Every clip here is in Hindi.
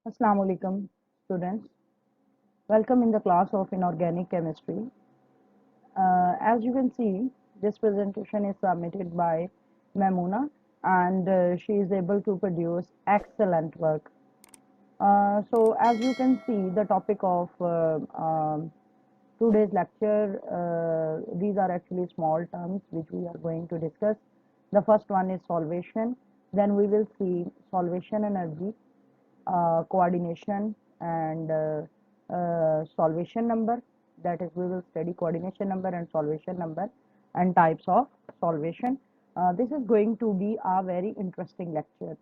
Assalamu alaikum, students. Welcome in the class of inorganic chemistry. As you can see, this presentation is submitted by Mamoona, and she is able to produce excellent work. So as you can see, the topic of today's lecture, these are actually small terms which we are going to discuss. The first one is solvation. Then we will see solvation energy, coordination, and solvation number. That is, we will study coordination number and solvation number and types of solvation. This is going to be a very interesting lecture.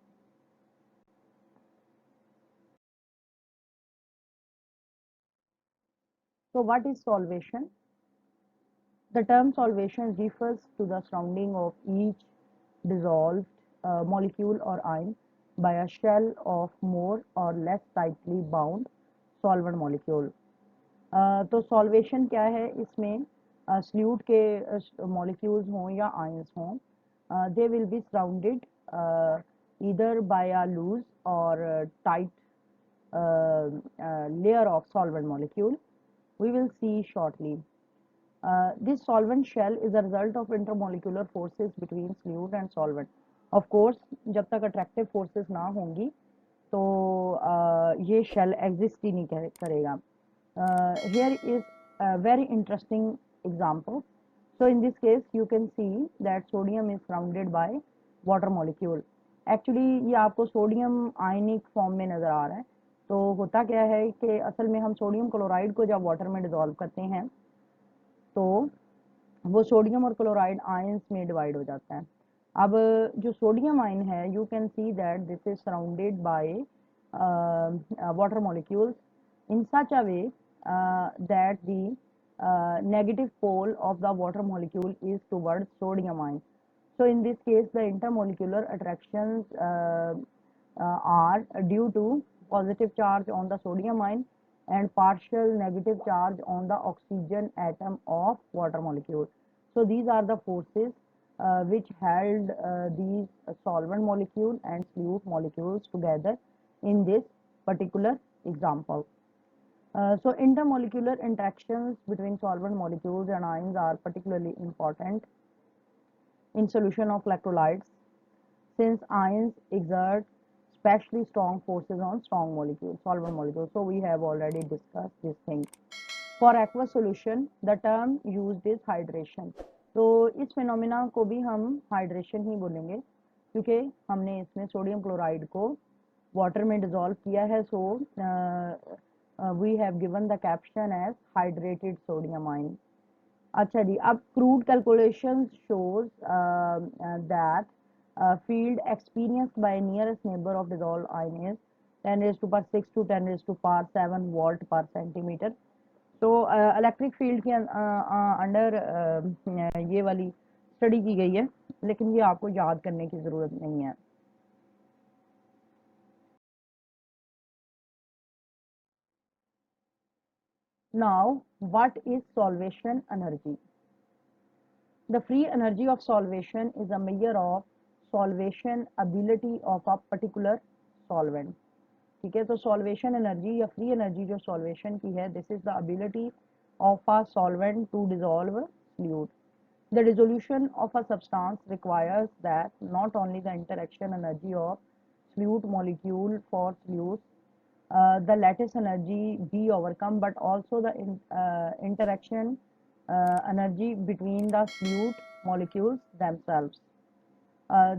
So what is solvation? The term solvation refers to the surrounding of each dissolved molecule or ion by a shell of more or less tightly bound solvent molecule. तो सॉल्वेशन क्या है इसमें सल्यूट के मॉलिक्यूल्स हों या आयंस हों they will be surrounded either by a loose or tight layer of solvent molecule. We will see shortly. This solvent shell is a result of intermolecular forces between solute and solvent. Of course, जब तक attractive forces ना होंगी तो ये shell exist ही नहीं करेगा. Here is a very interesting example. So in this case, you can see that sodium is surrounded by water molecule. Actually ये आपको सोडियम आयनिक फॉर्म में नज़र आ रहा है. तो होता क्या है कि असल में हम सोडियम क्लोराइड को जब वाटर में डिजोल्व करते हैं तो वो सोडियम और क्लोराइड आयंस में डिवाइड हो जाता है. अब जो सोडियम आयन है, you can see that this is surrounded by water molecules in such a way that the negative pole of the water molecule is towards sodium ion. So in this case, the intermolecular attractions are due to positive charge on the sodium ion and partial negative charge on the oxygen atom of water molecule. So these are the forces which held these solvent molecule and solute molecules together in this particular example. So intermolecular interactions between solvent molecules and ions are particularly important in solution of electrolytes since ions exert especially strong forces on strong molecules, solvent molecules. So we have already discussed this thing. For aqueous solution, the term used is hydration. तो इस फिनोमिना को भी हम हाइड्रेशन ही बोलेंगे क्योंकि हमने इसमें सोडियम क्लोराइड को वाटर में डिजोल्व किया है. सो we have given the caption as hydrated sodium ion. अच्छा जी, अब crude calculations shows that field experienced by nearest neighbor of dissolved ion is 10 raised to power 6 to 10 raised to power 7 volt per centimeter. तो इलेक्ट्रिक फील्ड के अंडर ये वाली स्टडी की गई है, लेकिन ये आपको याद करने की ज़रूरत नहीं है. Now, what is solvation energy? The free energy of solvation is a measure of solvation ability of a particular solvent. ठीक है, तो सॉल्वेशन एनर्जी या फ्री एनर्जी जो सॉल्वेशन की है, this is the ability of a solvent to dissolve solute. The dissolution of a substance requires that not only the interaction energy of solute molecule for solute, the lattice energy be overcome, but also the interaction energy between the solute molecules themselves.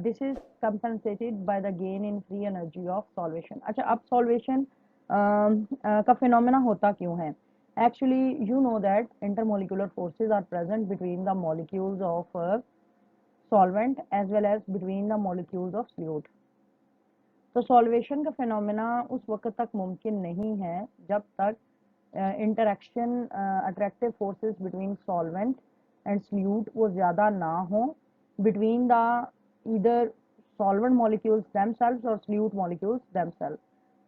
This is compensated by the gain in free energy of solvation. अच्छा, अब solvation का phenomena होता क्यों है? Actually, you know that intermolecular forces are present between the molecules of solvent as well as between the molecules of solute. तो सॉल्वेशन का फिनोमेना उस वक्त तक मुमकिन नहीं है जब तक interaction attractive forces between solvent and solute वो ज़्यादा ना हो between the either solvent molecules themselves और सल्यूट मॉलिक्यूल्स themselves.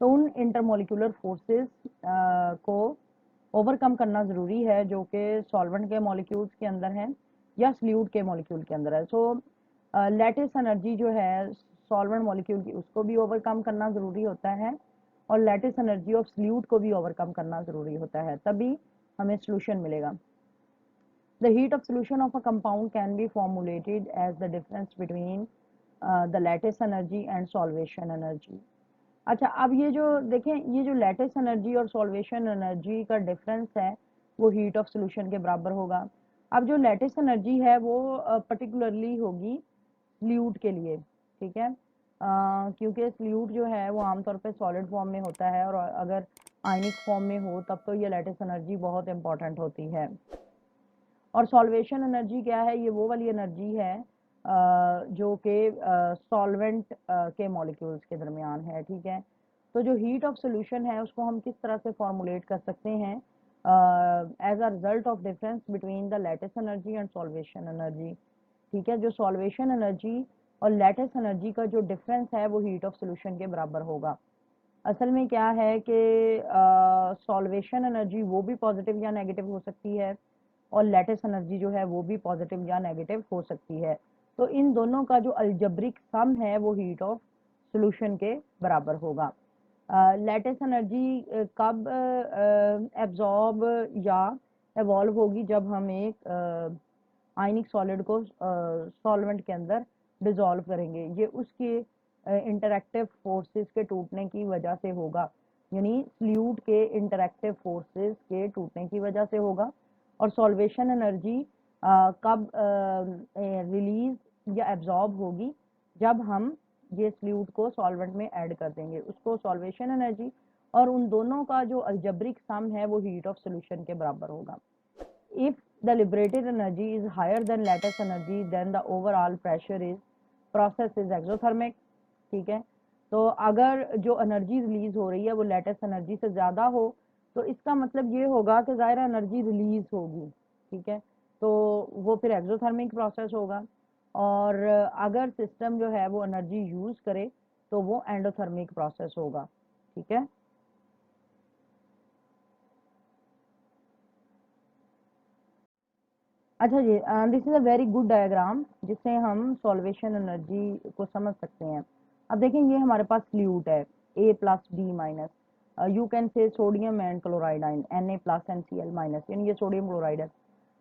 तो उन इंटरमोलिकुलर फोर्सेस को ओवरकम करना ज़रूरी है जो कि सॉल्वेंट के मॉलिक्यूल्स के अंदर हैं या सल्यूट के मॉलिक्यूल के अंदर है. सो लैटिस एनर्जी जो है सॉल्वेंट मॉलिक्यूल की, उसको भी ओवरकम करना ज़रूरी होता है और लैटिस एनर्जी ऑफ सल्यूट को भी ओवरकम करना जरूरी होता है, तभी हमें सोल्यूशन मिलेगा। The heat of solution of a compound can be formulated as the difference between the lattice energy and solvation energy. अच्छा, अब ये जो देखें, ये जो लैटिस एनर्जी और सॉल्वेशन एनर्जी का डिफरेंस है वो हीट ऑफ सॉल्यूशन के बराबर होगा। अब जो लैटिस एनर्जी है वो पर्टिकुलरली होगी सल्यूट के लिए, ठीक है, क्योंकि सल्यूट जो है वो आमतौर पे सॉलिड फॉर्म में होता है, और अगर आयनिक फॉर्म में हो तब तो ये लैटिस एनर्जी बहुत इंपॉर्टेंट होती है। और सॉल्वेशन एनर्जी क्या है? ये वो वाली एनर्जी है जो कि सॉल्वेंट के मॉलिक्यूल्स के दरमियान है, ठीक है। तो जो हीट ऑफ सॉल्यूशन है उसको हम किस तरह से फॉर्मुलेट कर सकते हैं? As a result of difference between the lattice energy and solvation energy, ठीक है। जो सॉल्वेशन एनर्जी और लैटिस एनर्जी का जो डिफरेंस है वो हीट ऑफ सॉल्यूशन के बराबर होगा। असल में क्या है कि सॉल्वेशन एनर्जी वो भी पॉजिटिव या नेगेटिव हो सकती है, और लैटिस एनर्जी जो है वो भी पॉजिटिव या नेगेटिव हो सकती है। तो इन दोनों का जो अलजेब्रिक सम है वो हीट ऑफ सॉल्यूशन के बराबर होगा। लैटिस एनर्जी कब एब्जॉर्ब या एवॉल्व होगी? जब हम एक आयनिक सॉलिड को सॉल्वेंट के अंदर डिसॉल्व करेंगे। ये उसके इंटरैक्टिव फोर्सेस के टूटने की वजह से होगा, यानी सल्यूट के इंटरैक्टिव फोर्सेस के टूटने की वजह से होगा। और सॉल्वेशन एनर्जी कब रिलीज या एब्जॉर्ब होगी? जब हम ये सल्यूट को सॉल्वेंट में ऐड कर देंगे, उसको सॉल्वेशन एनर्जी, और उन दोनों का जो अलजेब्रिक सम है वो हीट ऑफ सॉल्यूशन के बराबर होगा। If the liberated energy is higher than lattice energy, then the overall pressure is process is exothermic, ठीक है। तो अगर जो एनर्जी रिलीज हो रही है वो लैटिस एनर्जी से ज्यादा हो तो इसका मतलब ये होगा कि ज़ाहिर एनर्जी रिलीज होगी, ठीक है। तो वो फिर एक्सोथर्मिक प्रोसेस होगा, और अगर सिस्टम जो है वो एनर्जी यूज करे तो वो एंडोथर्मिक प्रोसेस होगा, ठीक है। अच्छा जी, this is a very good diagram जिससे हम सॉल्वेशन एनर्जी को समझ सकते हैं। अब देखें, ये हमारे पास फ्लूइड है A+B-, you can say sodium and chloride ion Na+NCl-, यानी ये सोडियम क्लोराइड है।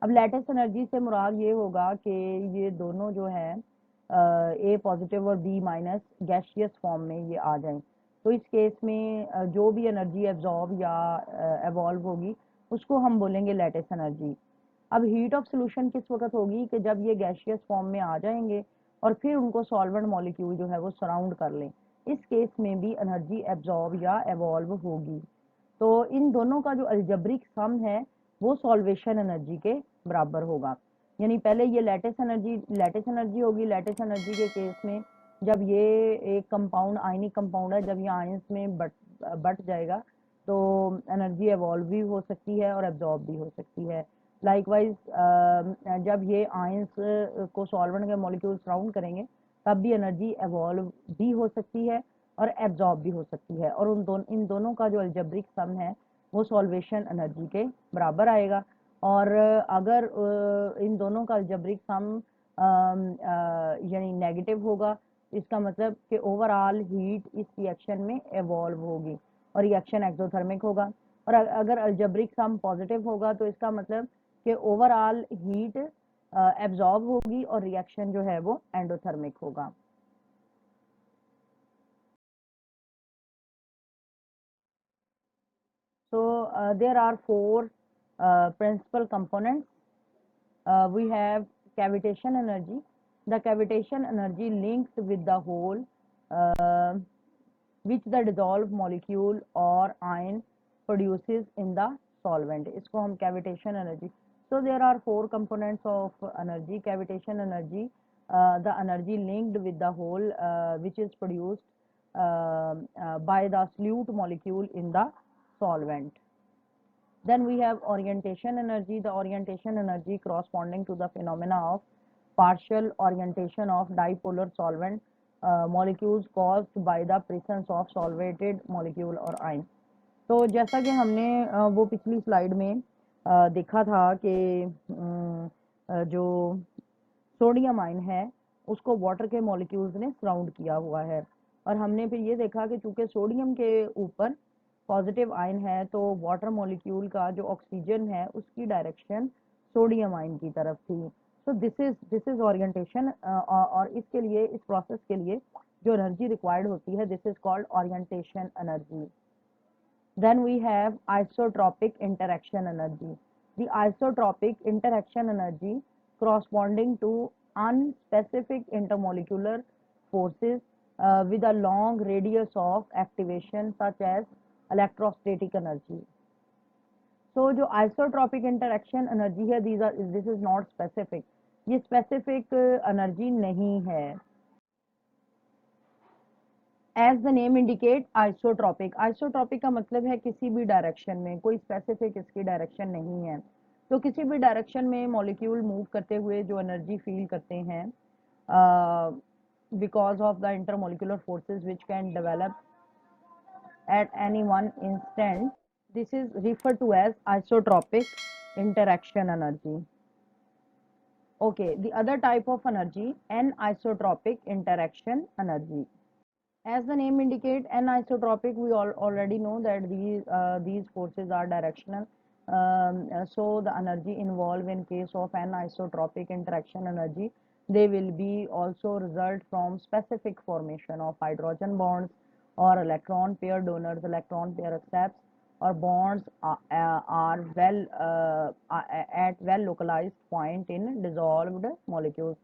अब लैटिस एनर्जी से मुराद ये होगा कि ये दोनों जो है A पॉजिटिव और B- गैशियस फॉर्म में ये आ जाएं। तो इस केस में जो भी एनर्जी एब्जॉर्ब या एवॉल्व होगी उसको हम बोलेंगे लैटिस एनर्जी। अब हीट ऑफ सॉल्यूशन किस वक्त होगी? कि जब ये गैशियस फॉर्म में आ जाएंगे और फिर उनको सॉल्वेंट मॉलिक्यूल जो है वो सराउंड कर लें, इस केस में भी एनर्जी एब्जॉर्ब या एवॉल्व होगी। तो इन दोनों का जो अलजेब्रिक सम है वो सॉल्वेशन एनर्जी के बराबर होगा। यानी पहले ये लैटिस एनर्जी होगी। लैटिस एनर्जी के केस में जब ये एक कंपाउंड आयनिक कंपाउंड है, जब ये आयंस में बट जाएगा तो एनर्जी एवॉल्व भी हो सकती है और एब्जॉर्ब भी हो सकती है। लाइकवाइज जब ये आयंस को सॉल्वेंट के मॉलिक्यूल सराउंड करेंगे तब भी एनर्जी एवॉल्व भी हो सकती है और एब्जॉर्ब भी हो सकती है, और इन दोनों का जो अलजेब्रिक सम है वो सॉल्वेशन एनर्जी के बराबर आएगा। और अगर इन दोनों का अलजेब्रिक सम यानी नेगेटिव होगा, इसका मतलब कि ओवरऑल हीट इस रिएक्शन में एवॉल्व होगी और रिएक्शन एक्सोथर्मिक होगा। और अगर अलजेब्रिक सम पॉजिटिव होगा तो इसका मतलब कि ओवरऑल हीट एब्जॉर्ब होगी और रिएक्शन जो है वो एंडोथर्मिक होगा। So there are four principal components. We have cavitation energy. The cavitation energy links with the hole which the dissolved molecule or ion produces in the solvent. इसको हम cavitation energy. So there are four components of energy. Cavitation energy, the energy linked with the hole which is produced by the solute molecule in the solvent. Then we have orientation energy, the orientation energy corresponding to the phenomena of partial orientation of dipolar solvent molecules caused by the presence of solvated molecule or ion. तो जैसा कि हमने वो पिछली स्लाइड में देखा था कि जो सोडियम आयन है उसको वाटर के मॉलिक्यूल्स ने सराउंड किया हुआ है, और हमने फिर ये देखा कि चूंकि सोडियम के ऊपर पॉजिटिव आयन है तो वाटर मॉलिक्यूल का जो ऑक्सीजन है उसकी डायरेक्शन सोडियम आयन की तरफ थी। सो दिस इज ओरिएंटेशन, और इसके लिए, इस प्रोसेस के लिए जो एनर्जी रिक्वायर्ड होती है, this is called orientation energy. Then we have isotropic interaction energy. The isotropic interaction energy corresponding to unspecific intermolecular forces with a long radius of activation such as electrostatic energy. So जो isotropic interaction energy है, this is not specific. ये specific energy नहीं है। As the name indicate isotropic, isotropic का मतलब है किसी भी डायरेक्शन में, कोई स्पेसिफिक इसकी डायरेक्शन नहीं है। तो किसी भी डायरेक्शन में मॉलिक्यूल मूव करते हुए जो एनर्जी फील करते हैं because of the intermolecular forces which can develop at any one instant, this is referred to as isotropic interaction energy. Okay, the other type of energy, anisotropic interaction energy. As the name indicate, anisotropic, we already know that these forces are directional. So the energy involved in case of anisotropic interaction energy, they will be also result from specific formation of hydrogen bonds or electron pair donors, electron pair accepts, or bonds are well at well localized point in dissolved molecules.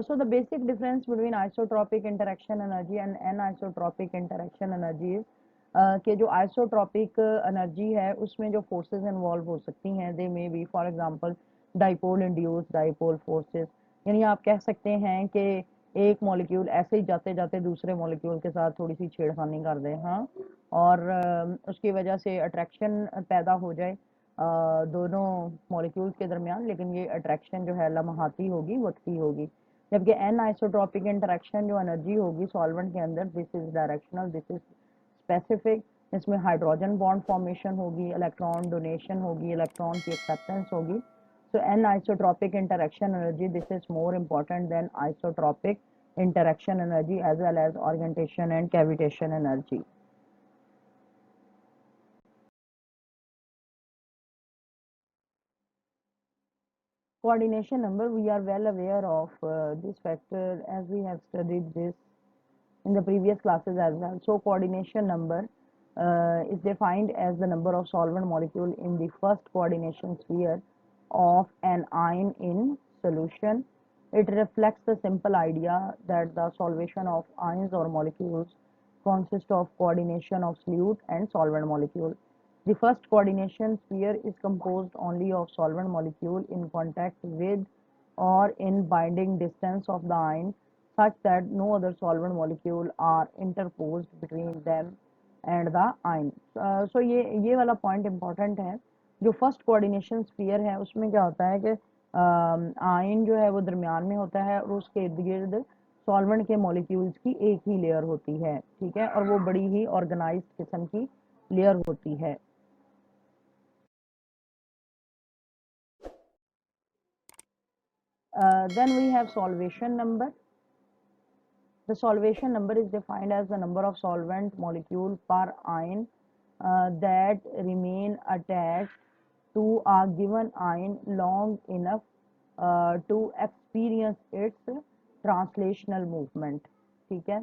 So the basic difference between isotropic interaction energy and anisotropic interaction energy is कि जो आइसोट्रॉपिक एनर्जी है उसमें जो फोर्सेस इन्वॉल्व हो सकती हैं, they may be for example dipole induce dipole forces, यानी आप कह सकते हैं कि एक मॉलिक्यूल ऐसे ही जाते जाते दूसरे मॉलिक्यूल के साथ थोड़ी सी छेड़खानी कर दे, हाँ, और उसकी वजह से अट्रैक्शन पैदा हो जाए दोनों मॉलिक्यूल्स के दरमियान, लेकिन ये अट्रैक्शन जो है लम्हाती होगी, वक्ती होगी। जबकि एन आइसोट्रॉपिक इंटरेक्शन जो एनर्जी होगी सॉल्वेंट के अंदर, this is directional, this is specific. इसमें हाइड्रोजन बॉन्ड फॉर्मेशन होगी, इलेक्ट्रॉन डोनेशन होगी, इलेक्ट्रॉन की एक्सेप्टेंस होगी। So anisotropic interaction energy, this is more important than isotropic interaction energy as well as orientation and cavitation energy. Coordination number, we are well aware of this factor as we have studied this in the previous classes as well. So coordination number is defined as the number of solvent molecule in the first coordination sphere of an ion in solution. It reflects the simple idea that the solvation of ions or molecules consists of coordination of solute and solvent molecule. The first coordination sphere is composed only of solvent molecule in contact with or in binding distance of the ion such that no other solvent molecule are interposed between them and the ion. So ये वाला point important है। जो first coordination sphere है उसमें क्या होता है कि आयन जो है वो दरमियान में होता है और उसके इर्द गिर्द सॉल्वेंट के मॉलिक्यूल्स की एक ही लेयर होती है, ठीक है, और वो बड़ी ही ऑर्गेनाइज्ड किस्म की लेयर होती है। Then we have solvation number. The solvation number is defined as the number of solvent molecule per ion that remain attached to a given ion long enough to experience its translational movement, ठीक है।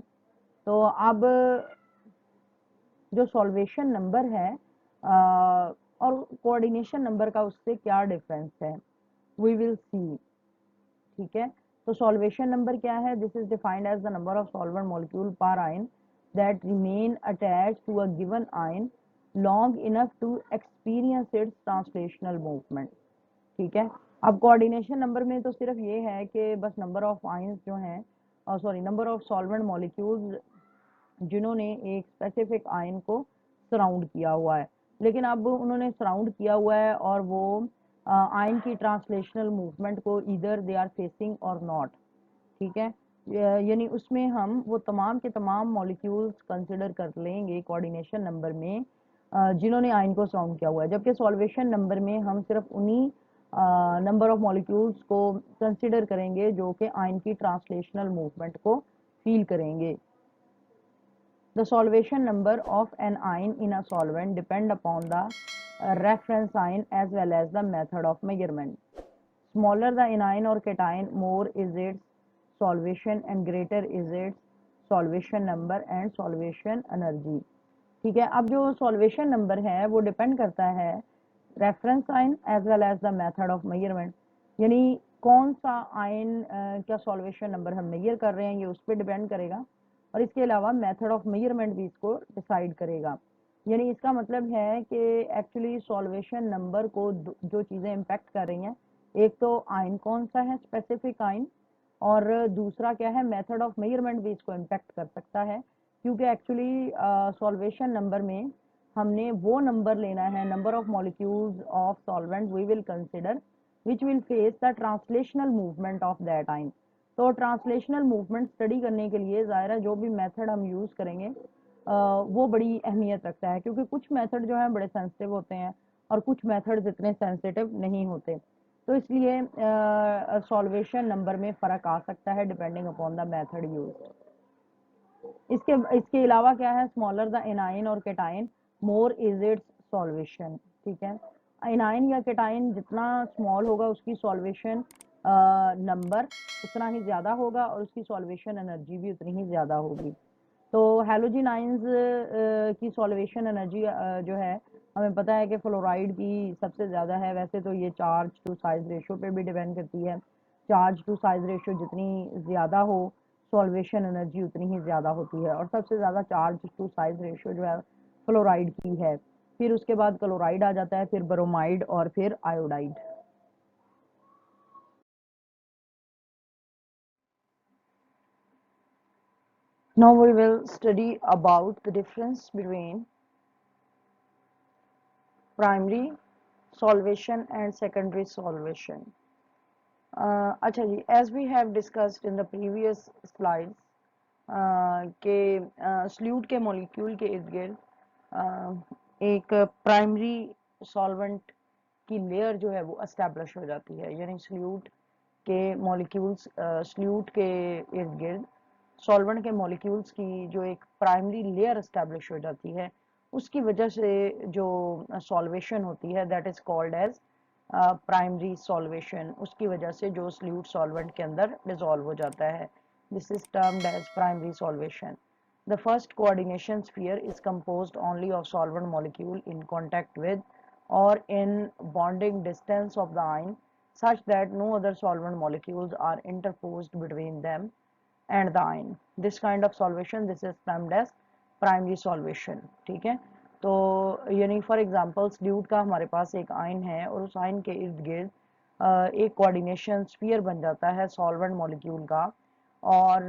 तो अब जो सॉल्वेशन नंबर है और कोऑर्डिनेशन नंबर का उससे क्या डिफरेंस है, वी विल सी, ठीक है। तो सॉल्वेशन नंबर क्या है, this is defined as the number of solvent molecule per ion that remain attached to a given ion long enough to experience its translational movement, ठीक है। अब कोऑर्डिनेशन नंबर में तो सिर्फ ये है कि बस नंबर ऑफ आयंस जो हैं, और sorry number of solvent molecules जिन्होंने एक स्पेसिफिक आयन को सराउंड किया हुआ है, लेकिन अब उन्होंने सराउंड किया हुआ है और वो आयन की ट्रांसलेशनल मूवमेंट को इधर दे आर फेसिंग और नॉट, ठीक है। यानी उसमें हम वो तमाम के तमाम मॉलिक्यूल्स कंसिडर कर लेंगे कोऑर्डिनेशन नंबर में जिन्होंने आयन को सराउंड किया हुआ है, जबकि सॉल्वेशन नंबर में हम सिर्फ उन्हीं नंबर ऑफ मॉलिक्यूल्स को कंसिडर करेंगे जो कि आयन की ट्रांसलेशनल मूवमेंट को फील करेंगे। The solvation number of an ion in a solvent depend upon the reference ion as well as the method of measurement. Smaller the anion or cation, more is its solvation and greater is its solvation number and solvation energy. ठीक है, अब जो सॉल्वेशन नंबर है वो डिपेंड करता है reference ion as well as the method of measurement, यानी कौन सा आयन का सॉल्वेशन नंबर हम मेजर कर रहे हैं ये उस पर डिपेंड करेगा, और इसके अलावा मेथड ऑफ मेजरमेंट भी इसको डिसाइड करेगा। यानी इसका मतलब है कि एक्चुअली सॉल्वेशन नंबर को जो चीज़ें इम्पैक्ट कर रही हैं, एक तो आयन कौन सा है स्पेसिफिक आयन, और दूसरा क्या है मेथड ऑफ मेजरमेंट भी इसको इम्पैक्ट कर सकता है, क्योंकि एक्चुअली सॉल्वेशन नंबर में हमने वो नंबर लेना है, number of molecules of solvent we will consider which will face the translational movement of that ion. तो ट्रांसलेशनल मूवमेंट स्टडी करने के लिए ज़ाहिर है जो भी मेथड हम यूज़ करेंगे वो बड़ी अहमियत रखता है, क्योंकि कुछ मेथड जो है बड़े सेंसिटिव होते हैं और कुछ मेथड्स इतने सेंसिटिव नहीं होते, तो इसलिए सॉल्वेशन नंबर में फ़र्क आ सकता है depending upon the method use. इसके इसके अलावा क्या है, स्मॉलर द एनाइन और cation more is it's solvation. ठीक है, एनाइन या केटाइन जितना स्मॉल होगा उसकी सॉल्वेशन नंबर उतना ही ज़्यादा होगा और उसकी सॉल्वेशन एनर्जी भी उतनी ही ज़्यादा होगी। तो हैलोजन आयंस की सॉल्वेशन एनर्जी जो है हमें पता है कि फ्लोराइड की सबसे ज़्यादा है। वैसे तो ये चार्ज टू साइज रेशो पे भी डिपेंड करती है, चार्ज टू साइज रेशो जितनी ज़्यादा हो सॉल्वेशन एनर्जी उतनी ही ज़्यादा होती है, और सबसे ज़्यादा चार्ज टू साइज रेशो जो है फ्लोराइड की है, फिर उसके बाद क्लोराइड आ जाता है, फिर ब्रोमाइड और फिर iodide. Now we will study about the difference between primary solvation and secondary solvation. अच्छा जी, as we have discussed in the previous slides के स्ल्यूट के मॉलिक्यूल के इर्द गिर्द एक प्राइमरी सॉल्वेंट की लेयर जो है वो एस्टेब्लिश हो जाती है, यानी स्ल्यूट के मॉलिक्यूल्स स्ल्यूट के इर्द गिर्द सॉल्वेंट के मॉलिक्यूल्स की जो एक प्राइमरी लेयर एस्टेब्लिश हो जाती है, उसकी वजह से जो सॉल्वेशन होती है that is called as primary solvation. उसकी वजह से जो स्ल्यूट सॉल्वेंट के अंदर डिसॉल्व हो जाता है, this is termed as primary solvation. The first coordination sphere is composed only of solvent molecule in contact with or in bonding distance of the ion such that no other solvent molecules are interposed between them and the ion. This kind of solvation, this is termed as primary solvation। ठीक है, तो यानी फॉर एग्जांपल स्ल्यूट का हमारे पास एक आयन है और उस आयन के इर्द गिर्द एक कोऑर्डिनेशन स्फीयर बन जाता है सॉल्वेंट मॉलिक्यूल का, और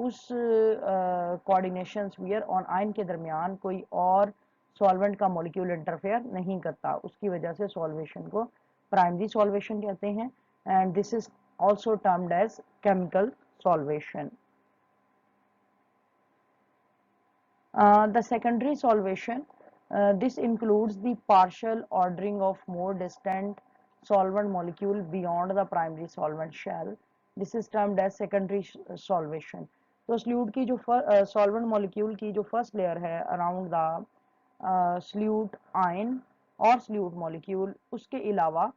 उस कोऑर्डिनेशन स्फीयर और आयन के दरमियान कोई और सॉल्वेंट का मॉलिक्यूल इंटरफेयर नहीं करता, उसकी वजह से सॉल्वेशन को प्राइमरी सॉल्वेशन कहते हैं, and this is also termed as chemical solvation. The secondary solvation, this includes the partial ordering of more distant solvent molecule beyond the primary solvent shell. This is termed as secondary solvation. तो स्ल्यूट की जो सॉल्वेंट मॉलिक्यूल की जो फर्स्ट लेयर है अराउंड द स्ल्यूट आयन और स्ल्यूट मॉलिक्यूल, उसके अलावा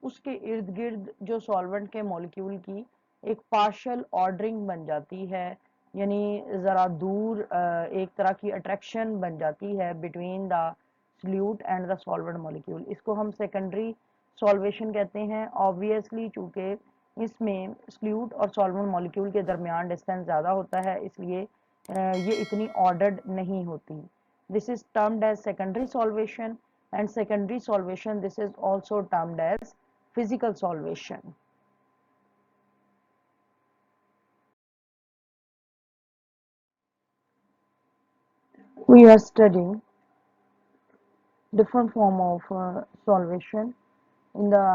उसके इर्द गिर्द जो सॉल्वेंट के मॉलिक्यूल की एक पार्शियल ऑर्डरिंग बन जाती है, यानी ज़रा दूर एक तरह की अट्रैक्शन बन जाती है between the solute and the solvent molecule. इसको हम सेकेंडरी सॉल्वेशन कहते हैं। ऑब्वियसली चूँकि इसमें स्ल्यूट और सॉल्वेंट मॉलिक्यूल के दरमियान डिस्टेंस ज़्यादा होता है, इसलिए ये इतनी ऑर्डर्ड नहीं होती। This is termed as secondary solvation, and secondary solvation, this is also termed as physical solvation. We are studying different form of solvation. In the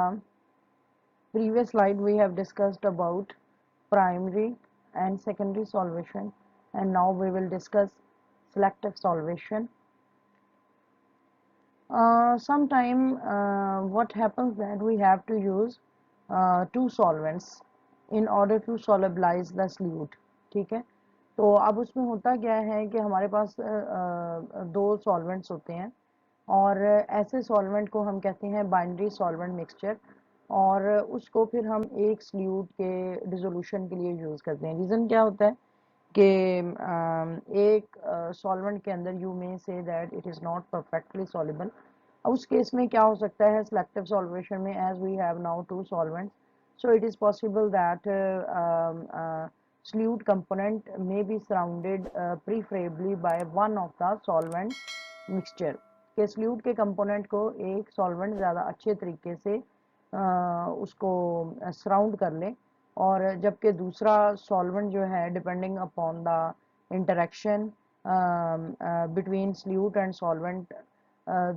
previous slide we have discussed about primary and secondary solvation, and now we will discuss selective solvation. Sometime what happens that we have to use two solvents in order to solubilize the solute। ठीक है, तो अब उसमें होता क्या है कि हमारे पास दो सॉल्वेंट्स होते हैं, और ऐसे सॉल्वेंट को हम कहते हैं बाइनरी सॉल्वेंट मिक्सचर, और उसको फिर हम एक सल्यूट के डिसोल्यूशन के लिए यूज़ करते हैं। रीज़न क्या होता है कि एक सॉल्वेंट के अंदर you may say that it is not perfectly soluble. उस केस में क्या हो सकता है, सिलेक्टिव सॉल्वेशन में as we have now two solvents, so it is possible that solute component may be surrounded preferably by one of the solvent mixture, के solute के component को एक solvent ज़्यादा अच्छे तरीके से उसको सराउंड कर ले, और जबकि दूसरा सॉल्वेंट जो है depending upon the interaction between solute and solvent,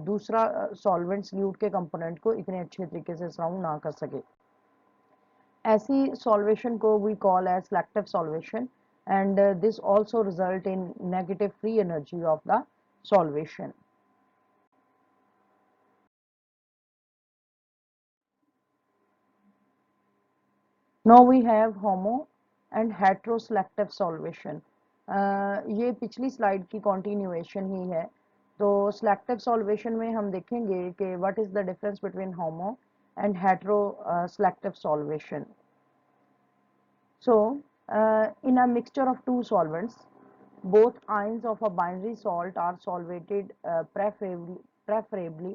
दूसरा सॉल्वेंट सल्यूट के कंपोनेंट को इतने अच्छे तरीके से सराउंड ना कर सके। ऐसी सॉल्वेशन को we call as selective solvation, and this also result in negative free energy of the solvation. Now we have homo and heteroselective solvation. ये पिछली स्लाइड की कॉन्टिन्यूएशन ही है। तो सिलेक्टिव सॉल्वेशन में हम देखेंगे कि what is the difference between homo and hetero selective solvation. So, in a mixture of two solvents, both ions of a binary salt are solvated preferably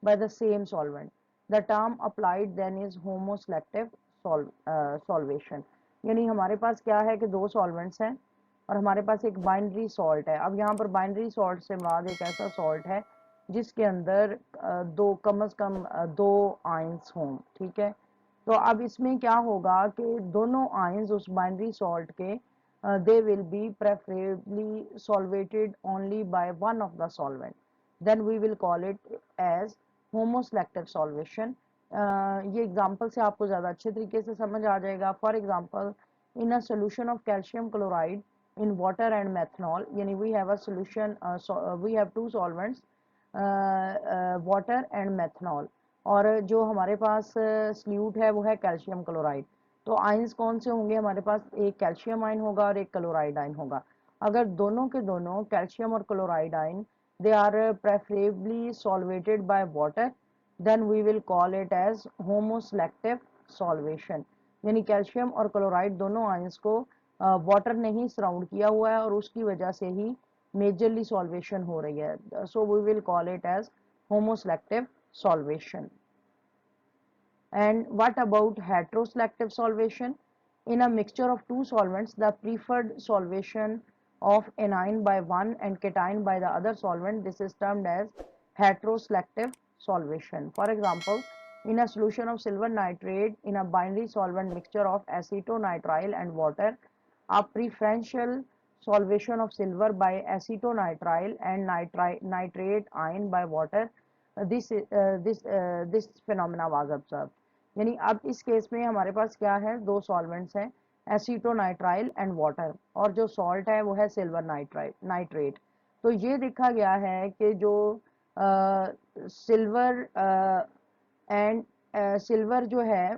by the same solvent. The term applied then is homoselective solvation. यानी हमारे पास क्या है कि दो सॉल्वेंट्स हैं और हमारे पास एक बाइनरी सॉल्ट है। अब यहाँ पर बाइनरी सॉल्ट से मुराद एक ऐसा सॉल्ट है जिसके अंदर दो कम से कम दो आयंस हों, ठीक है। तो अब इसमें क्या होगा कि दोनों आयंस उस बाइनरी सॉल्ट के they will be preferably solvated only by one of the solvent, then we will call it as homoselective solvation. ये एग्जांपल से आपको ज़्यादा अच्छे तरीके से समझ आ जाएगा। For example, in a solution of calcium chloride in water and methanol, यानी we have a solution, we have two solvents, water and methanol, और जो हमारे पास सल्यूट है वो है कैल्शियम क्लोराइड। तो आयंस कौन से होंगे हमारे पास, एक कैल्शियम आयन होगा और एक क्लोराइड आयन होगा। अगर दोनों के दोनों कैल्शियम और chloride ion they are preferably solvated by water, then we will call it as homoselective solvation. यानी कैल्शियम और क्लोराइड दोनों आयंस को वाटर ने ही सराउंड किया हुआ है और उसकी वजह से ही मेजरली सॉल्वेशन हो रही है। So we will call it as homoselective solvation. And what about heteroselective solvation? In a mixture of two solvents, the preferred solvation of anion by one and cation by the other solvent, this is termed as heteroselective solvation. For example, in a solution of silver nitrate in a binary solvent mixture of acetonitrile and water, a preferential solvation of silver by acetonitrile and nitrate ion by water, this phenomena was observed. यानी अब इस केस में हमारे पास क्या है, दो सॉल्वेंट्स हैं, एसीटोनाइट्राइल एंड वाटर, और जो सॉल्ट है वो है सिल्वर नाइट्रेट। तो ये देखा गया है कि जो सिल्वर एंड सिल्वर जो है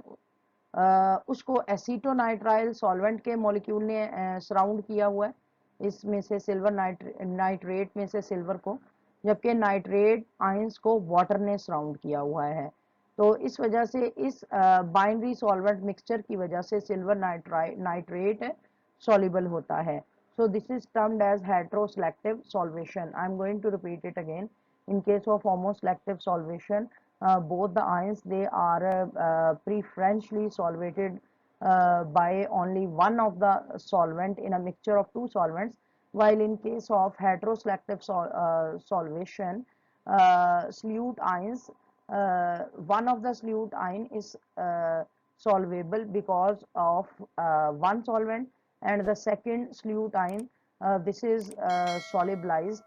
उसको एसीटोनाइट्राइल सॉल्वेंट के मॉलिक्यूल ने सराउंड किया हुआ है, इसमें से सिल्वर नाइट्रेट में से सिल्वर को, जबकि नाइट्रेट आयंस को वाटर ने सराउंड किया हुआ है। तो इस वजह से इस बाइनरी सॉल्वेंट मिक्सचर की वजह से सिल्वर नाइट्रेट सॉल्युबल होता है। So this is termed as heteroselective solvation. I am going to repeat it again. In case of homoselective solvation, both the ions they are preferentially solvated by only one of the solvent in a mixture of two solvents, while in case of heteroselective solvation, solute ions, one of the solute ion is solvable because of one solvent, and the second solute ion, this is solubilized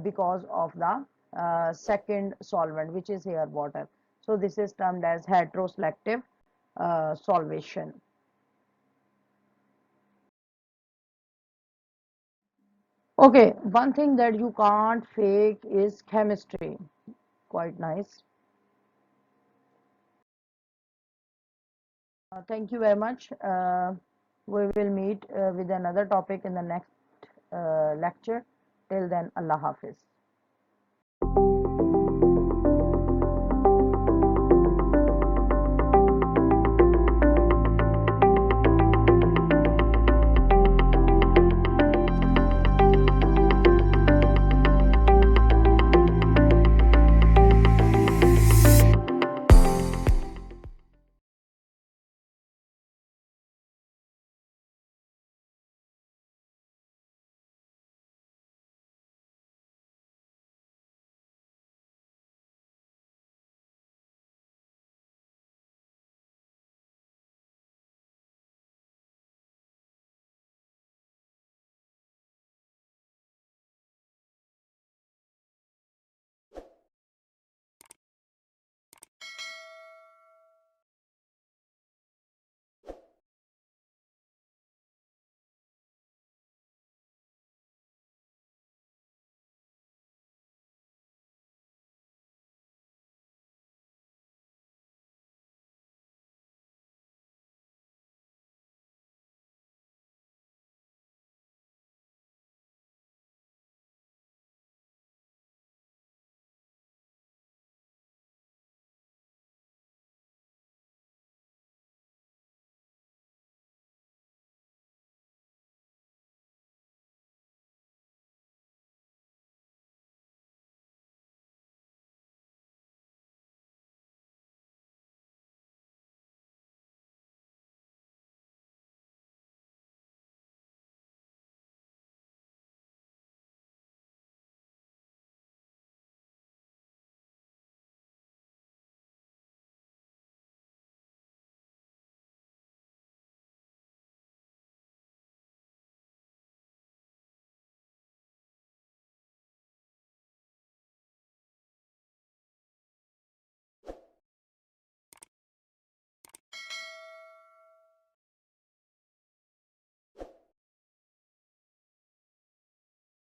because of the second solvent, which is here water. So this is termed as heteroselective solvation. Okay, one thing that you can't fake is chemistry. Quite nice. Thank you very much. We will meet with another topic in the next lecture. Till then, Allah Hafiz.